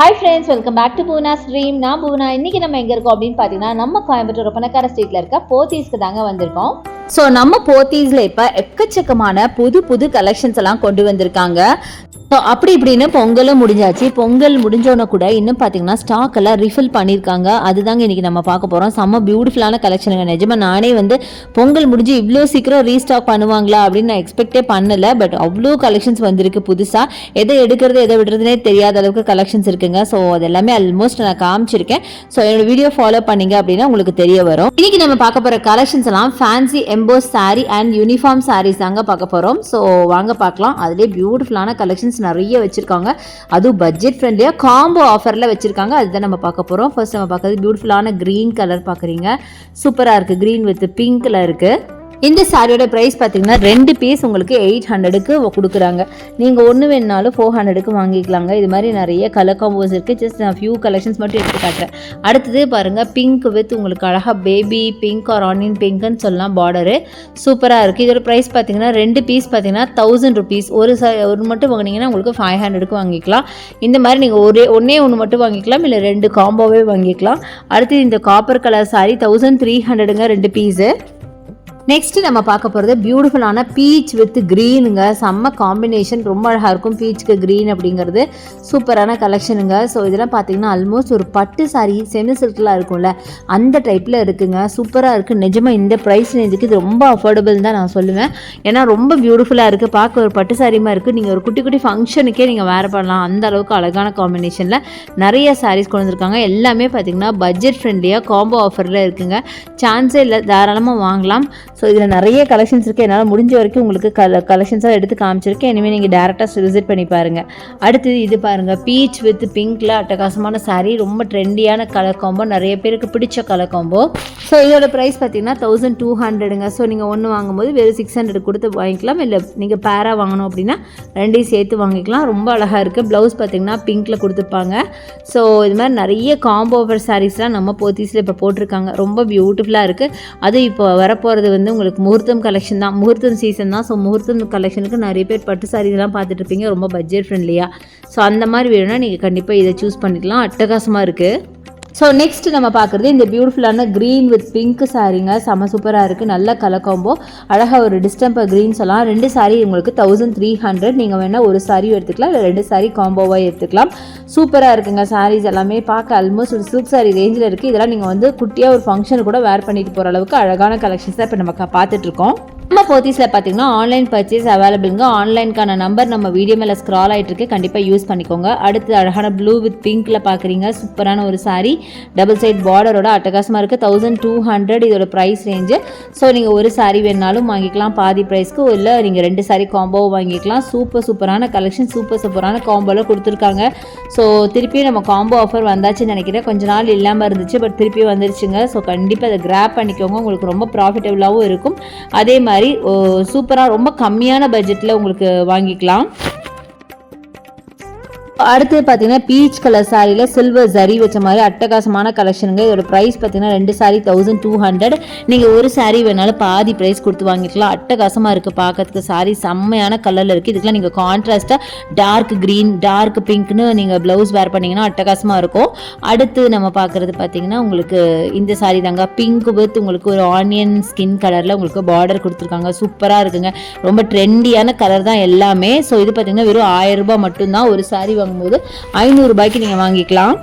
Hi friends, welcome back to Poona's Dream. நான் பூனா. இன்னைக்கு நம்ம எங்க இருக்கோம் அப்படின்னு பாத்தீங்கன்னா நம்ம கோயம்புத்தூர் ஒப்பனக்கார ஸ்ட்ரீட்ல இருக்க போத்தீஸ்க்கு தாங்க வந்திருக்கோம். ஸோ நம்ம போத்தீஸ்ல இப்ப எக்கச்சக்கமான புது கலெக்ஷன்ஸ் எல்லாம் கொண்டு வந்திருக்காங்க. ஸோ அப்படி இப்படின்னு பொங்கலும் முடிஞ்சாச்சு. பொங்கல் முடிஞ்சோன்னா கூட இன்னும் பார்த்தீங்கன்னா ஸ்டாக் எல்லாம் ரீஃபில் பண்ணியிருக்காங்க. அதுதாங்க இன்றைக்கி நம்ம பார்க்க போகிறோம். செம்ம பியூட்டிஃபுல்லான கலெக்ஷனுங்க. நிஜமாக நானே வந்து பொங்கல் முடிஞ்சு இவ்வளோ சீக்கிரம் ரீஸ்டாக் பண்ணுவாங்களா அப்படின்னு நான் எக்ஸ்பெக்டே பண்ணலை. பட் அவ்வளோ கலெக்ஷன்ஸ் வந்திருக்கு புதுசாக. எதை எடுக்கிறது எதை விடுறதுனே தெரியாத அளவுக்கு கலெக்ஷன்ஸ் இருக்குங்க. ஸோ அது எல்லாமே ஆல்மோஸ்ட் நான் காமிச்சிருக்கேன். ஸோ என்னோட வீடியோ ஃபாலோ பண்ணிங்க அப்படின்னா உங்களுக்கு தெரிய வரும். இன்றைக்கி நம்ம பார்க்க போகிற கலெக்ஷன்ஸ் எல்லாம் fancy emboss sari and uniform saris தாங்க பார்க்க போகிறோம். ஸோ வாங்க பார்க்கலாம். அதிலே பியூட்டிஃபுல்லான கலெக்ஷன்ஸ் நிறைய வச்சிருக்காங்க. அதுவும் பட்ஜெட் ஃப்ரெண்ட்லியா காம்போ ஆஃபர்ல வச்சிருக்காங்க. அதுதான் நம்ம பார்க்க போறோம். ஃபர்ஸ்ட் நம்ம பார்க்கறது பியூட்டிஃபுல்லான கிரீன் கலர் பார்க்குறீங்க. சூப்பரா இருக்கு. கிரீன் வித் பிங்க்ல இருக்கு. இந்த சாரியோட ப்ரைஸ் பார்த்தீங்கன்னா 2 பீஸ் உங்களுக்கு 800க்கு கொடுக்குறாங்க. நீங்கள் ஒன்று வேணுனாலும் 400க்கு வாங்கிக்கலாங்க. இது மாதிரி நிறைய கலர் காம்போஸ் இருக்குது. ஜஸ்ட் நான் ஃபியூ கலெக்ஷன்ஸ் மட்டும் எடுத்து காட்டுறேன். அடுத்தது பாருங்கள், பிங்க் வித் உங்களுக்கு அழகாக பேபி பிங்க் ஆர் ஆனியன் பிங்க்னு சொல்லலாம். பார்டரு சூப்பராக இருக்குது. இதோட ப்ரைஸ் பார்த்தீங்கன்னா 2 பீஸ் பார்த்தீங்கன்னா 1000 rupees. ஒரு மட்டும் வாங்கினீங்கன்னா உங்களுக்கு 500க்கு வாங்கிக்கலாம். இந்த மாதிரி நீங்கள் ஒன்றே மட்டும் வாங்கிக்கலாம், இல்லை 2 காம்போவே வாங்கிக்கலாம். அடுத்து இந்த காப்பர் கலர் சாரி 1300ங்க 2 பீஸு. நெக்ஸ்ட் நம்ம பார்க்க போகிறது பியூட்டிஃபுல்லான பீச் வித் க்ரீனுங்க. செம்ம காம்பினேஷன், ரொம்ப அழகாக இருக்கும். பீச்சுக்கு க்ரீன் அப்படிங்கிறது சூப்பரான கலெக்ஷனுங்க. ஸோ இதெல்லாம் பார்த்தீங்கன்னா ஆல்மோஸ்ட் ஒரு பட்டு சாரி செமி சில்க்லாம் இருக்கும்ல, அந்த டைப்பில் இருக்குங்க. சூப்பராக இருக்குது. நிஜமாக இந்த ப்ரைஸ் ரேஞ்சுக்கு இது ரொம்ப அஃபோர்டபுள் தான் நான் சொல்லுவேன். ஏன்னா ரொம்ப பியூட்டிஃபுல்லாக இருக்குது. பார்க்க ஒரு பட்டு சாரிமா இருக்குது. நீங்கள் ஒரு குட்டி ஃபங்க்ஷனுக்கே நீங்கள் வேர் பண்ணலாம். அந்த அளவுக்கு அழகான காம்பினேஷனில் நிறைய சாரீஸ் கொண்டு வந்திருக்காங்க. எல்லாமே பார்த்தீங்கன்னா பட்ஜெட் ஃப்ரெண்ட்லியாக காம்போ ஆஃபரில் இருக்குங்க. சான்ஸே இல்லை, தாராளமாக வாங்கலாம். ஸோ இதில் நிறைய கலெக்ஷன்ஸ் இருக்குது. என்னால் முடிஞ்ச வரைக்கும் உங்களுக்கு கலெக்ஷன்ஸாக எடுத்து காமிச்சிருக்கேன். இனிமேல் நீங்கள் டேரெக்டாக விசிட் பண்ணி பாருங்கள். அடுத்தது இது பாருங்கள், பீச் வித் பிங்க்கில் அட்டகாசமான சாரீ. ரொம்ப ட்ரெண்டியான கலர் காம்போ, நிறைய பேருக்கு பிடிச்ச கலர் காம்போ. ஸோ இதோட ப்ரைஸ் பார்த்தீங்கன்னா 1200ங்க. ஸோ நீங்கள் ஒன்று வாங்கும்போது வெறும் 600 கொடுத்து வாங்கிக்கலாம். இல்லை நீங்கள் பேராக வாங்கணும் அப்படின்னா 2ஐயும் சேர்த்து வாங்கிக்கலாம். ரொம்ப அழகாக இருக்குது. ப்ளவுஸ் பார்த்தீங்கன்னா பிங்க்கில் கொடுத்துருப்பாங்க. ஸோ இது மாதிரி நிறைய காம்போ ஆஃபர் சாரீஸ்லாம் நம்ம போத்தீஸில் இப்போ போட்டிருக்காங்க. ரொம்ப பியூட்டிஃபுல்லாக இருக்குது. அது இப்போ வரப்போகிறது வந்து உங்களுக்கு முகூர்த்தம் கலெக்ஷன் தான். முகூர்த்தம் சீசன் தான். ஸோ முகூர்த்தம் கலெக்ஷனுக்கு நிறைய பேர் பட்டு சாரீஸ்லாம் பார்த்துட்டு இருப்பீங்க, ரொம்ப பட்ஜெட் ஃப்ரெண்ட்லியாக. ஸோ அந்த மாதிரி வேணும்னா நீங்கள் கண்டிப்பாக இதை சூஸ் பண்ணிக்கலாம். அட்டகாசமாக இருக்குது. ஸோ நெக்ஸ்ட் நம்ம பார்க்குறது இந்த பியூட்டிஃபுல்லான க்ரீன் வித் பிங்க் சாரீங்க. செம்ம சூப்பராக இருக்குது. நல்ல கலர் காம்போ, அழகாக ஒரு டிஸ்டம்பர் க்ரீன் சொல்லலாம். 2 சாரீ உங்களுக்கு 1300. நீங்கள் வேணால் ஒரு சாரியும் எடுத்துக்கலாம், இல்லை 2 சாரீ காம்போவாக எடுத்துக்கலாம். சூப்பராக இருக்குங்க. சாரீஸ் எல்லாமே பார்க்க ஆல்மோஸ்ட் ஒரு சில்க் சாரீ ரேஞ்சில் இருக்குது. இதெல்லாம் நீங்கள் வந்து குட்டியாக ஒரு ஃபங்க்ஷன் கூட வேர் பண்ணிட்டு போகிற அளவுக்கு அழகான கலெக்ஷன்ஸ் தான் இப்போ நம்ம பார்த்துட்ருக்கோம். நம்ம போத்தீஸில் பார்த்தீங்கன்னா ஆன்லைன் பர்ச்சேஸ் அவைலபிளுங்க. ஆன்லைனுக்கான நம்பர் நம்ம வீடியோ மேலே ஸ்க்ரால் ஆகிட்டு இருக்கு, கண்டிப்பாக யூஸ் பண்ணிக்கோங்க. அடுத்து அழகான ப்ளூ வித் பிங்க்கில் பார்க்குறீங்க. சூப்பரான ஒரு சாரீ, டபுள் சைட் பார்டரோட அட்டகாசமாக இருக்குது. 1200 இதோட ப்ரைஸ் ரேஞ்சு. ஸோ நீங்கள் ஒரு சாரீ வேணாலும் வாங்கிக்கலாம் பாதி ப்ரைஸ்க்கு, இல்லை நீங்கள் 2 சாரீ காம்போவும் வாங்கிக்கலாம். சூப்பரான கலெக்ஷன், சூப்பரான காம்போவில் கொடுத்துருக்காங்க. ஸோ திருப்பியும் நம்ம காம்போ ஆஃபர் வந்தாச்சுன்னு நினைக்கிறேன். கொஞ்ச நாள் இல்லாமல் இருந்துச்சு, பட் திருப்பியும் வந்துருச்சுங்க. ஸோ கண்டிப்பாக அதை கிராப் பண்ணிக்கோங்க. உங்களுக்கு ரொம்ப ப்ராஃபிட்டபுளாகவும் இருக்கும். அதே மாதிரி சூப்பராக ரொம்ப கம்மியான பட்ஜெட்டில் உங்களுக்கு வாங்கிக்கலாம். அடுத்து பார்த்தீங்கன்னா பீச் கலர் சாரியில் சில்வர் ஜரி வச்ச மாதிரி அட்டகாசமான கலெக்ஷனுங்க. இதோட ப்ரைஸ் பார்த்தீங்கன்னா 2 சாரீ 1200. நீங்கள் ஒரு சாரீ வேணாலும் பாதி ப்ரைஸ் கொடுத்து வாங்கிக்கலாம். அட்டகாசமாக இருக்குது பார்க்கறதுக்கு. சாரீ செம்மையான கலரில் இருக்குது. இதுக்கெலாம் நீங்கள் கான்ட்ராஸ்ட்டாக டார்க் க்ரீன் டார்க் பிங்க்னு நீங்கள் ப்ளவுஸ் வேர் பண்ணிங்கன்னா அட்டகாசமாக இருக்கும். அடுத்து நம்ம பார்க்குறது பார்த்தீங்கன்னா உங்களுக்கு இந்த சாரீ தாங்க. பிங்க் வித் உங்களுக்கு ஒரு ஆனியன் ஸ்கின் கலரில் உங்களுக்கு பார்டர் கொடுத்துருக்காங்க. சூப்பராக இருக்குங்க. ரொம்ப ட்ரெண்டியான கலர் தான் எல்லாமே. ஸோ இது பார்த்தீங்கன்னா வெறும் 1000 ரூபாய் மட்டும்தான். ஒரு சாரீ வாங்கும்போது 500 ரூபாய்க்கு நீங்கள் வாங்கிக்கலாம்.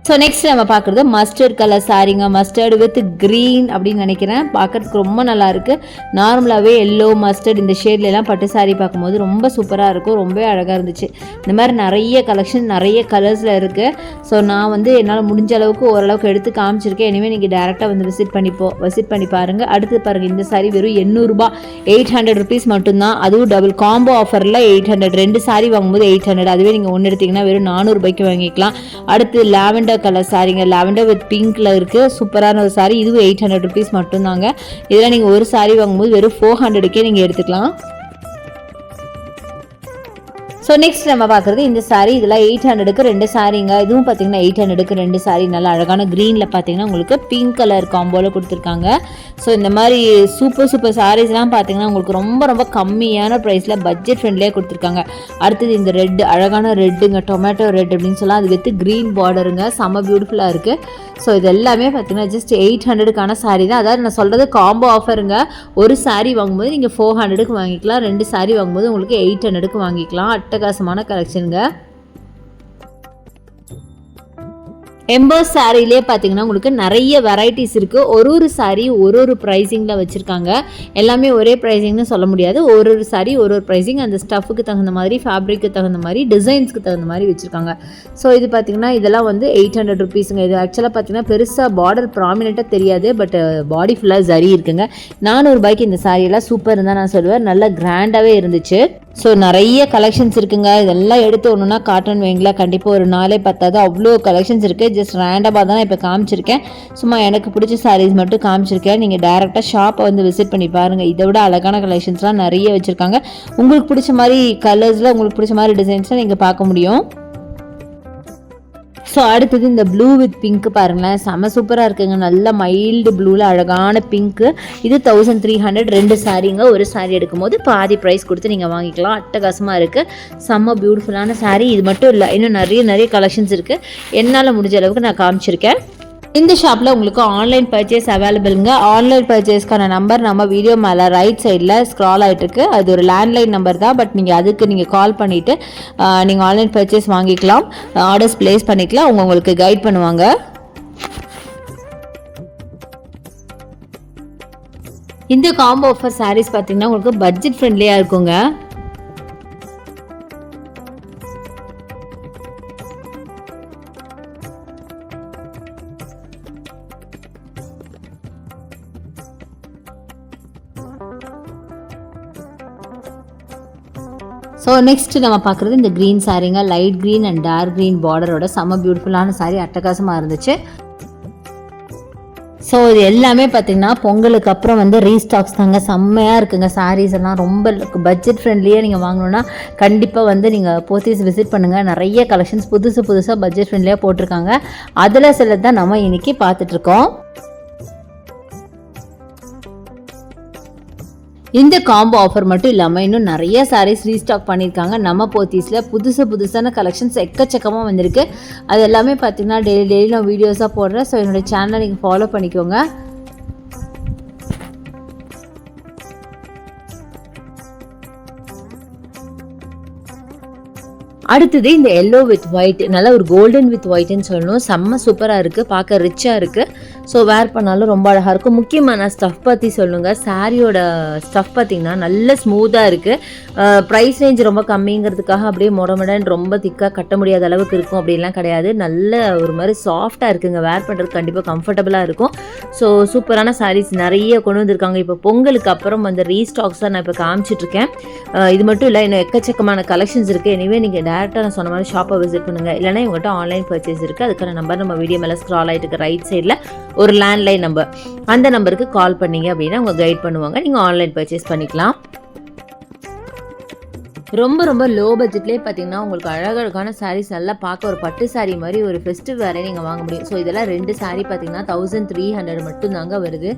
ஸோ நெக்ஸ்ட் நம்ம பார்க்குறது மஸ்டர்ட் கலர் சாரீங்க. மஸ்டர்டு வித் க்ரீன் அப்படின்னு நினைக்கிறேன். பார்க்கறதுக்கு ரொம்ப நல்லா இருக்குது. நார்மலாகவே எல்லோ மஸ்டர்ட் இந்த ஷேட்லாம் பட்டு சாரீ பார்க்கும்போது ரொம்ப சூப்பராக இருக்கும். ரொம்ப அழகாக இருந்துச்சு. இந்த மாதிரி நிறைய கலெக்ஷன் நிறைய கலர்ஸில் இருக்குது. ஸோ நான் வந்து என்னால் முடிஞ்ச அளவுக்கு ஓரளவுக்கு எடுத்து காமிச்சிருக்கேன். இனிமேல் நீங்கள் டேரெக்டாக வந்து விசிட் பண்ணி பாருங்கள். அடுத்து பாருங்கள், இந்த சாரீ வெறும் 800 ரூபாய் 800 rupees மட்டும்தான். அதுவும் டபுள் காம்போ ஆஃபரில் 800. 2 சாரீ வாங்கும்போது 800. அதுவே நீங்கள் ஒன்று எடுத்திங்கன்னா வெறும் 400 ரூபாய்க்கு வாங்கிக்கலாம். அடுத்து லாவெண்டர் கலர் சாரீங்க. லாவெண்டர் வித் பிங்க்ல இருக்கு. சூப்பரான ஒரு சாரீ. இதுவும் 800 rupees மட்டும்தாங்க. இதெல்லாம் நீங்கள் ஒரு சாரீ வாங்கும்போது வெறும் 400க்கே நீங்கள் எடுத்துக்கலாம். ஸோ ஸோ நெக்ஸ்ட் நம்ம பார்க்குறது இந்த சாரீ. இதெல்லாம் 800க்கு 2 சாரீங்க. இதுவும் பார்த்தீங்கன்னா 800க்கு 2 சாரீ. நல்லா அழகான க்ரீனில் பார்த்தீங்கன்னா உங்களுக்கு பிங்க் கலர் காம்போவில் கொடுத்துருக்காங்க. ஸோ இந்த மாதிரி சூப்பர் சாரீஸ்லாம் பார்த்தீங்கன்னா உங்களுக்கு ரொம்ப ரொம்ப கம்மியான ப்ரைஸில் பட்ஜெட் ஃப்ரெண்ட்லியாக கொடுத்துருக்காங்க. அடுத்தது இந்த ரெட், அழகான ரெட்டுங்க, டொமேட்டோ ரெட் அப்படின்னு சொல்லலாம். அது வித் க்ரீன் பார்டருங்க, செம்ம பியூட்டிஃபுல்லாக இருக்குது. ஸோ இது எல்லாமே பார்த்தீங்கன்னா ஜஸ்ட் 800க்கான சாரீ தான். அதாவது நான் சொல்கிறது காம்போ ஆஃபருங்க. ஒரு சாரீ வாங்கும்போது நீங்கள் 400க்கு வாங்கிக்கலாம், 2 சாரீ வாங்கும்போது உங்களுக்கு 800க்கு வாங்கிக்கலாம். அட்டகாசமான கலெக்ஷனுங்க. எம்பர்ஸ் சாரிலே பார்த்தீங்கன்னா உங்களுக்கு நிறைய வெரைட்டிஸ் இருக்குது. ஒரு சாரீ ஒரு ப்ரைஸிங்கில் வச்சுருக்காங்க. எல்லாமே ஒரே ப்ரைஸிங்னு சொல்ல முடியாது. ஒரு சாரீ ஒரு ப்ரைஸிங், அந்த ஸ்டஃபுக்கு தகுந்த மாதிரி, ஃபேப்ரிக்கு தகுந்த மாதிரி, டிசைன்ஸ்க்கு தகுந்த மாதிரி வச்சுருக்காங்க. ஸோ இது பார்த்திங்கன்னா இதெல்லாம் வந்து 800 ருபீஸுங்க. இது ஆக்சுவலாக பார்த்தீங்கன்னா பெருசாக பார்டர் ப்ராமினெண்ட்டாக தெரியாது, பட் பாடி ஃபுல்லாக ஜரி இருக்குங்க. 400 ரூபாய்க்கு இந்த சாரியெல்லாம் சூப்பர் தான் நான் சொல்லுவேன். நல்லா கிராண்டாகவே இருந்துச்சு. ஸோ நிறைய கலெக்ஷன்ஸ் இருக்குங்க. இதெல்லாம் எடுத்து ஒன்றுனா காட்டன் வைங்களா, கண்டிப்பாக ஒரு நாளே பத்தாது, அவ்வளோ கலெக்ஷன்ஸ் இருக்குது. ஜஸ்ட் ரேண்டமாக தான் இப்போ காமிச்சிருக்கேன். சும்மா எனக்கு பிடிச்ச சாரீஸ் மட்டும் காமிச்சிருக்கேன். நீங்கள் டேரெக்டாக ஷாப்பை வந்து விசிட் பண்ணி பாருங்கள். இதை விட அழகான கலெக்ஷன்ஸ்லாம் நிறைய வச்சுருக்காங்க. உங்களுக்கு பிடிச்ச மாதிரி கலர்ஸில், உங்களுக்கு பிடிச்ச மாதிரி டிசைன்ஸ்லாம் நீங்கள் பார்க்க முடியும். ஸோ அடுத்தது இந்த ப்ளூ வித் பிங்க் பாருங்களேன், செம்ம சூப்பராக இருக்குங்க. நல்ல மைல்டு ப்ளூவில் அழகான பிங்க்கு. இது 1300, 2 சாரீங்க. ஒரு சாரீ எடுக்கும்போது பாதி ப்ரைஸ் கொடுத்து நீங்கள் வாங்கிக்கலாம். அட்டகாசமாக இருக்குது, செம்ம பியூட்டிஃபுல்லான சாரீ. இது மட்டும் இல்லை, இன்னும் நிறைய கலெக்ஷன்ஸ் இருக்குது. என்னால் முடிஞ்ச அளவுக்கு நான் காமிச்சிருக்கேன். இந்த ஷாப்பில் உங்களுக்கு ஆன்லைன் பர்ச்சேஸ் அவைலபிளுங்க. ஆன்லைன் பர்ச்சேஸ்க்கான நம்பர் நம்ம வீடியோ மேலே ரைட் சைடில் ஸ்க்ரால் ஆகிட்டுருக்கு. அது ஒரு லேண்ட்லைன் நம்பர் தான், பட் நீங்கள் கால் பண்ணிவிட்டு நீங்கள் ஆன்லைன் பர்ச்சேஸ் வாங்கிக்கலாம், ஆர்டர்ஸ் ப்ளேஸ் பண்ணிக்கலாம். உங்களுக்கு கைட் பண்ணுவாங்க. இந்த காம்போ ஆஃபர் சாரீஸ் பார்த்தீங்கன்னா உங்களுக்கு பட்ஜெட் ஃப்ரெண்ட்லியாக இருக்குங்க. ஸோ நெக்ஸ்ட் நம்ம பார்க்குறது இந்த க்ரீன் சாரீங்க. Light green and dark green பார்டரோட செம்ம பியூட்டிஃபுல்லான சாரீ, அட்டகாசமாக இருந்துச்சு. ஸோ இது எல்லாமே பார்த்திங்கன்னா பொங்கலுக்கு அப்புறம் வந்து ரீஸ்டாக்ஸ் தாங்க. செம்மையாக இருக்குங்க சாரீஸ் எல்லாம். ரொம்ப பட்ஜெட் ஃப்ரெண்ட்லியாக நீங்கள் வாங்கணுன்னா கண்டிப்பாக வந்து நீங்கள் போத்தீஸ் விசிட் பண்ணுங்கள். நிறைய கலெக்ஷன்ஸ் புதுசாக பட்ஜெட் ஃப்ரெண்ட்லியாக போட்டிருக்காங்க. அதில் சிலது தான் நம்ம இன்றைக்கி பார்த்துட்ருக்கோம். இந்த காம்போ ஆஃபர் மட்டும் இல்லாமல் இன்னும் நிறைய சாரீஸ் ரீஸ்டாக் பண்ணியிருக்காங்க நம்ம போத்தீஸில். புதுசான கலெக்ஷன்ஸ் எக்கச்சக்கமாக வந்திருக்கு. அது எல்லாமே பார்த்தீங்கன்னா டெய்லி நான் வீடியோஸாக போடுறேன். ஸோ என்னோடய சேனலை நீங்கள் ஃபாலோ பண்ணிக்கோங்க. அடுத்தது இந்த எல்லோ வித் ஒயிட், நல்லா ஒரு கோல்டன் வித் ஒயிட்னு சொல்லணும். செம்ம சூப்பராக இருக்குது, பார்க்க ரிச்சாக இருக்குது. ஸோ வேர் பண்ணாலும் ரொம்ப அழகாக இருக்கும். முக்கியமான ஸ்டஃப் பற்றி சொல்லுங்கள். சாரியோட ஸ்டஃப் பார்த்திங்கன்னா நல்ல ஸ்மூத்தாக இருக்குது. ப்ரைஸ் ரேஞ்ச் ரொம்ப கம்மிங்கிறதுக்காக அப்படியே மொடமொடன்னு ரொம்ப திக்காக கட்ட முடியாத அளவுக்கு இருக்கும் அப்படின்லாம் கிடையாது. நல்ல ஒரு மாதிரி சாஃப்டாக இருக்குங்க. வேர் பண்ணுறது கண்டிப்பாக கம்ஃபர்டபுளாக இருக்கும். ஸோ சூப்பரான சாரீஸ் நிறைய கொண்டு வந்திருக்காங்க. இப்போ பொங்கலுக்கு அப்புறம் அந்த ரீஸ்டாக்ஸ் தான் நான் இப்போ காமிச்சிட்ருக்கேன். இது மட்டும் இல்லை, இன்னும் எக்கச்சக்கமான கலெக்ஷன்ஸ் இருக்குது. எனிவே நீங்கள் டேரெக்டாக நான் சொன்ன மாதிரி ஷாப்பை விசிட் பண்ணுங்கள். இல்லைனா இவங்ககிட்ட ஆன்லைன் பர்ச்சேஸ் இருக்குது. அதுக்கான நம்பர் நம்ம வீடியோ மேலே ஸ்க்ரால் ஆகிட்டு இருக்க ரைட் சைடில் ஒரு லேண்ட்லைன் நம்பர், அந்த நம்பருக்கு கால் பண்ணீங்க அப்படின்னா அவங்க கைட் பண்ணுவாங்க. நீங்கள் ஆன்லைன் பர்ச்சேஸ் பண்ணிக்கலாம். ரொம்ப லோ பட்ஜெட்லேயே பார்த்தீங்கன்னா உங்களுக்கு அழகழகான சாரீஸ் நல்லா பார்க்க ஒரு பட்டு சாரீ மாதிரி ஒரு ஃபெஸ்டிவ் வேறே நீங்கள் வாங்க முடியும். ஸோ இதெல்லாம் 2 சாரீ பார்த்தீங்கன்னா 1300 மட்டும் தாங்க வருது.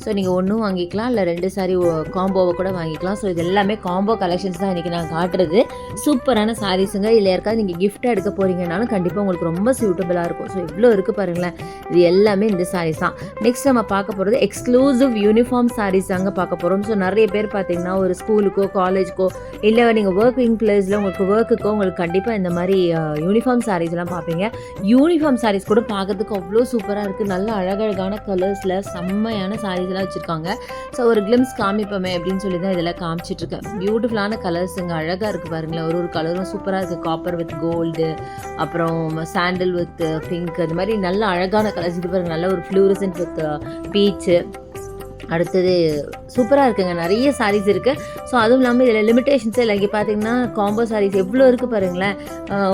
ஸோ நீங்கள் ஒன்றும் வாங்கிக்கலாம், இல்லை 2 சாரீ காம்போவை கூட வாங்கிக்கலாம். ஸோ இது எல்லாமே காம்போ கலெக்ஷன்ஸ் தான் இன்றைக்கி நான் காட்டுறது. சூப்பரான சாரீஸுங்க. இல்லை யாருக்காவது நீங்கள் கிஃப்ட்டாக எடுக்க போகிறீங்கனாலும் கண்டிப்பாக உங்களுக்கு ரொம்ப சூட்டபுளாக இருக்கும். ஸோ இவ்வளோ இருக்குது பாருங்களேன். இது எல்லாமே இந்த சாரீஸ் தான். நெக்ஸ்ட் நம்ம பார்க்க போகிறது எக்ஸ்க்ளூசிவ் யூனிஃபார்ம் சாரீஸ் தாங்க பார்க்க போகிறோம். ஸோ நிறைய பேர் பார்த்தீங்கன்னா ஒரு ஸ்கூலுக்கோ காலேஜுக்கோ இல்லை நீங்கள் ஒர்க்கிங் பிளேஸில் உங்களுக்கு ஒர்க்குக்கோ உங்களுக்கு கண்டிப்பாக இந்த மாதிரி யூனிஃபார்ம் சாரீஸ்லாம் பார்ப்பீங்க. யூனிஃபார்ம் சாரீஸ் கூட பார்க்கறதுக்கு அவ்வளோ சூப்பராக இருக்குது. நல்ல அழகழகான கலர்ஸில் செம்மையான சாரீஸ்லாம் வச்சுருக்காங்க. ஸோ ஒரு கிளிம்ஸ் காமிப்போமே அப்படின்னு சொல்லி தான் இதெல்லாம் காமிச்சிட்ருக்கேன். பியூட்டிஃபுல்லான கலர்ஸ் இங்கே அழகாக இருக்குது பாருங்களேன். ஒரு கலரும் சூப்பராக இருக்குது. காப்பர் வித் கோல்டு, அப்புறம் சாண்டில் வித் பிங்க், அது மாதிரி நல்ல அழகான கலர்ஸ் இது பாருங்கள். நல்ல ஒரு ஃப்ளூரசன்ட் வித் பீச்சு, அடுத்தது சூப்பராக இருக்குங்க, நிறைய சாரீஸ் இருக்குது. ஸோ அதுவும் இல்லாமல் இதில் லிமிடேஷன்ஸே இல்லை. இங்கே பார்த்தீங்கன்னா காம்போ சாரீஸ் எவ்வளோ இருக்குது பாருங்களேன்.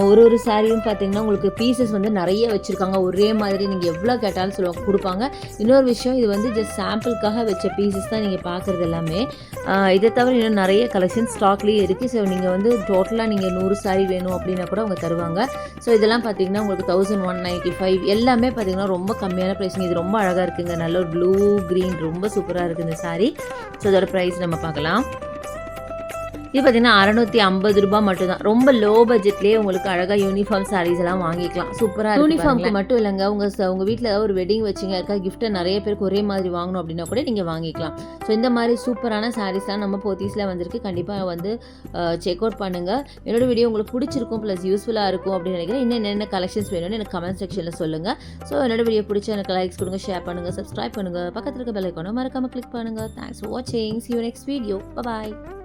ஒரு சாரியும் பார்த்தீங்கன்னா உங்களுக்கு பீசஸ் வந்து நிறைய வச்சுருக்காங்க. ஒரே மாதிரி நீங்கள் எவ்வளோ கேட்டாலும் சொல்லுவாங்க கொடுப்பாங்க. இன்னொரு விஷயம், இது வந்து ஜஸ்ட் சாம்பிளுக்காக வச்ச பீசஸ் தான் நீங்கள் பார்க்குறது எல்லாமே. இதை தவிர இன்னும் நிறைய கலெக்ஷன் ஸ்டாக்லேயே இருக்குது. ஸோ நீங்கள் வந்து டோட்டலாக நீங்கள் 100 சாரீ வேணும் அப்படின்னா கூட அவங்க தருவாங்க. ஸோ இதெல்லாம் பார்த்தீங்கன்னா உங்களுக்கு 1195 எல்லாமே பார்த்தீங்கன்னா ரொம்ப கம்மியான ப்ரைஸிங். இது ரொம்ப அழகாக இருக்குங்க, நல்ல ஒரு ப்ளூ க்ரீன் ரொம்ப சூப்பராக இருக்குது இந்த சாரீ. ஸோ இதோட ப்ரைஸ் நம்ம பார்க்கலாம். இது பார்த்தீங்கன்னா 650 ரூபாய் மட்டும்தான். ரொம்ப லோ பட்ஜெட்லேயே உங்களுக்கு அழகாக யூனிஃபார்ம் சாரீஸ் எல்லாம் வாங்கிக்கலாம். சூப்பராக யூனிஃபார்முக்கு மட்டும் இல்லைங்க, உங்கள் வீட்டில் ஏதாவது ஒரு வெட்டிங் வச்சிங்க, இருக்கா கிஃப்ட்டை நிறைய பேருக்கு ஒரே மாதிரி வாங்கணும் அப்படின்னா கூட நீங்கள் வாங்கிக்கலாம். ஸோ இந்த மாதிரி சூப்பரான சாரீஸ்லாம் நம்ம போத்தீஸில் வந்திருக்கு. கண்டிப்பாக வந்து செக் அவுட் பண்ணுங்கள். என்னோட வீடியோ உங்களுக்கு பிடிச்சிருக்கும் ப்ளஸ் யூஸ்ஃபுல்லாக இருக்கும் அப்படின்னு நினைக்கிறேன். இன்னும் என்னென்ன கலெக்ஷன்ஸ் வேணும்னு எனக்கு கமெண்ட் செக்ஷனில் சொல்லுங்கள். ஸோ என்னோட வீடியோ பிடிச்ச எனக்கு லைக்ஸ் கொடுங்க, ஷேர் பண்ணுங்கள், சப்ஸ்கிரைப் பண்ணுங்கள், பக்கத்தில் இருக்க பெல் ஐகானை மறக்காமல் கிளிக் பண்ணுங்கள். தேங்க்ஸ் ஃபார் வாட்சிங். See you next video. Bye bye.